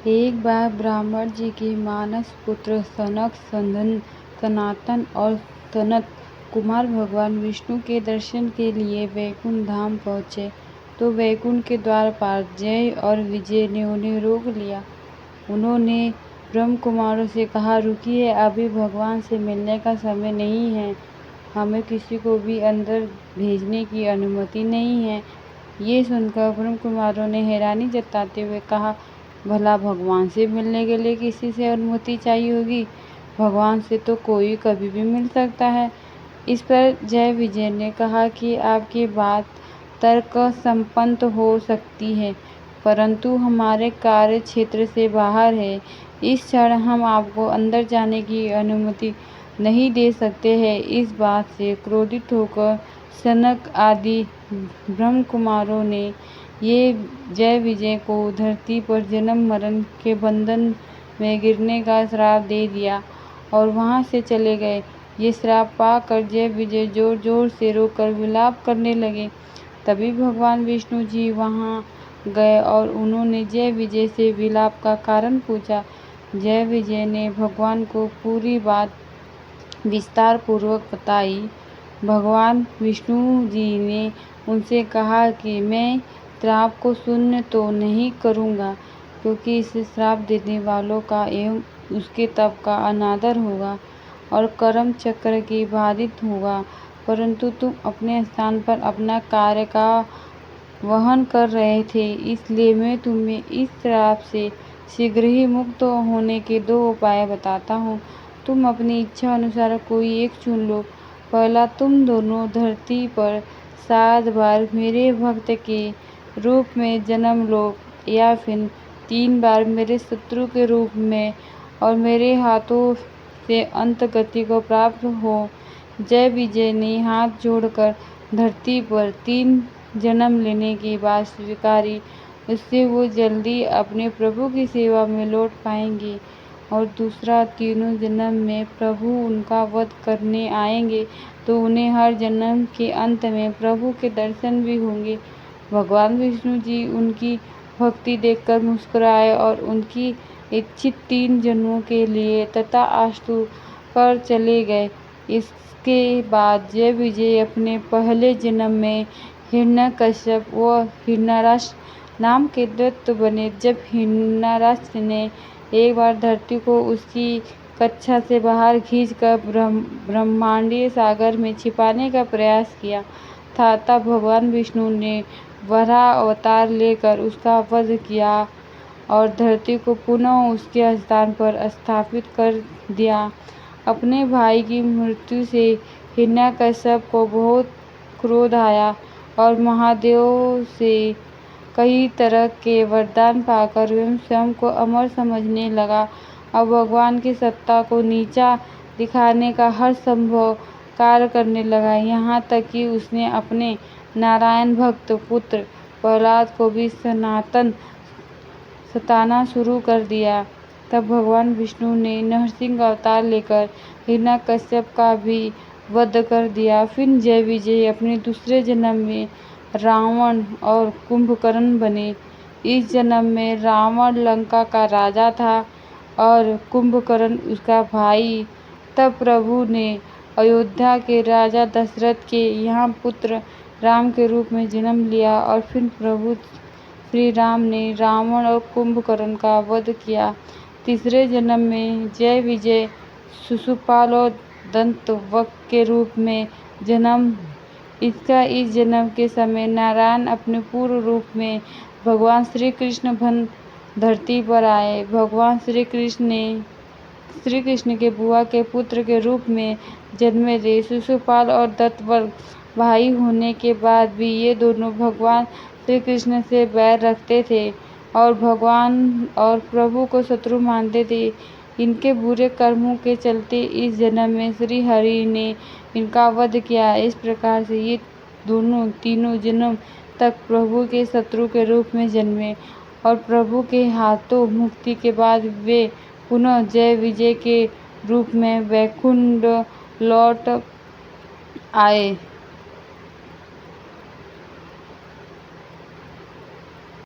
एक बार ब्राह्मण जी के मानस पुत्र सनक, सनातन और सनत कुमार भगवान विष्णु के दर्शन के लिए वैकुंठ धाम पहुँचे तो वैकुंठ के द्वारपाल जय और विजय ने उन्हें रोक लिया। उन्होंने ब्रह्म कुमारों से कहा, रुकिए, अभी भगवान से मिलने का समय नहीं है। हमें किसी को भी अंदर भेजने की अनुमति नहीं है। ये सुनकर ब्रह्म कुमारों ने हैरानी जताते हुए कहा, भला भगवान से मिलने के लिए किसी से अनुमति चाहिए होगी? भगवान से तो कोई कभी भी मिल सकता है। इस पर जय विजय ने कहा कि आपकी बात तर्क संपन्न हो सकती है, परंतु हमारे कार्य क्षेत्र से बाहर है। इस क्षण हम आपको अंदर जाने की अनुमति नहीं दे सकते हैं। इस बात से क्रोधित होकर सनक आदि ब्रह्म कुमारों ने ये जय विजय को धरती पर जन्म मरण के बंधन में गिरने का श्राप दे दिया और वहां से चले गए। ये श्राप पाकर जय विजय जोर जोर से रोकर विलाप करने लगे। तभी भगवान विष्णु जी वहां गए और उन्होंने जय विजय से विलाप का कारण पूछा। जय विजय ने भगवान को पूरी बात विस्तार पूर्वक बताई। भगवान विष्णु जी ने उनसे कहा कि मैं श्राप को शून्य तो नहीं करूँगा, क्योंकि इसे श्राप देने वालों का एवं उसके तप का अनादर होगा और कर्म चक्र की बाधित होगा, परंतु तुम अपने स्थान पर अपना कार्य का वहन कर रहे थे, इसलिए मैं तुम्हें इस श्राप से शीघ्र ही मुक्त होने के 2 उपाय बताता हूँ। तुम अपनी इच्छा अनुसार कोई एक चुन लो। पहला, तुम दोनों धरती पर 7 बार मेरे भक्त के रूप में जन्म लो, या फिर 3 बार मेरे शत्रु के रूप में और मेरे हाथों से अंत गति को प्राप्त हो। जय विजय ने हाथ जोड़कर धरती पर 3 जन्म लेने की बात स्वीकारी। उससे वो जल्दी अपने प्रभु की सेवा में लौट पाएंगे। और दूसरा, तीनों जन्म में प्रभु उनका वध करने आएंगे तो उन्हें हर जन्म के अंत में प्रभु के दर्शन भी होंगे। भगवान विष्णु जी उनकी भक्ति देखकर मुस्कुराए और उनकी इच्छित 3 जन्मों के लिए तथास्तु कर चले गए। इसके बाद जय विजय अपने पहले जन्म में हिरण्यकश्यप व हिरण्यराक्ष नाम के दैत्य बने। जब हिरण्यराक्ष ने एक बार धरती को उसकी कक्षा से बाहर खींचकर ब्रह्मांडीय सागर में छिपाने का प्रयास किया था, तब भगवान विष्णु ने वराह अवतार लेकर उसका वध किया और धरती को पुनः उसके स्थान पर स्थापित कर दिया। अपने भाई की मृत्यु से हिरण्यकश्यप को बहुत क्रोध आया और महादेव से कई तरह के वरदान पाकर वह स्वयं को अमर समझने लगा। अब भगवान की सत्ता को नीचा दिखाने का हर संभव कार्य करने लगा, यहाँ तक कि उसने अपने नारायण भक्त पुत्र प्रहलाद को भी सताना शुरू कर दिया। तब भगवान विष्णु ने नरसिंह अवतार लेकर हिरण्यकश्यप का भी वध कर दिया। फिर जय विजय अपने दूसरे जन्म में रावण और कुंभकर्ण बने। इस जन्म में रावण लंका का राजा था और कुंभकर्ण उसका भाई। तब प्रभु ने अयोध्या के राजा दशरथ के यहाँ पुत्र राम के रूप में जन्म लिया और फिर प्रभु श्री राम ने रावण और कुंभकर्ण का वध किया। तीसरे जन्म में जय विजय शिशुपाल और दंतवक्र के रूप में जन्म इसका इस जन्म के समय नारायण अपने पूर्व रूप में भगवान श्री कृष्ण धरती पर आए। भगवान श्री कृष्ण के बुआ के पुत्र के रूप में जन्मे थे। शिशुपाल और दंतवक्र भाई होने के बाद भी ये दोनों भगवान श्री कृष्ण से बैर रखते थे और भगवान और प्रभु को शत्रु मानते थे। इनके बुरे कर्मों के चलते इस जन्म में श्री हरि ने इनका वध किया। इस प्रकार से ये दोनों तीनों जन्म तक प्रभु के शत्रु के रूप में जन्मे और प्रभु के हाथों मुक्ति के बाद वे पुनः जय विजय के रूप में वैकुंठ लौट आए।